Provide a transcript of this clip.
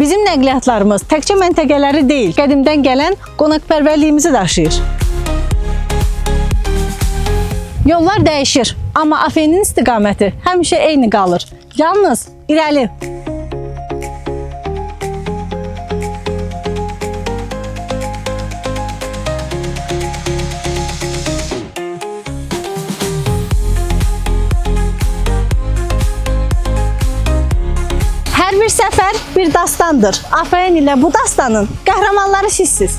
Bizim nəqliyyatlarımız təkcə məntəqələri deyil, qədimdən gələn qonaqpərvərliyimizi daşıyır. Yollar dəyişir, amma Afenin istiqaməti həmişə eyni qalır. Yalnız irəli. Hər bir səfər bir dastandır. Afeyn ilə bu dastanın qəhrəmanları sizsiz.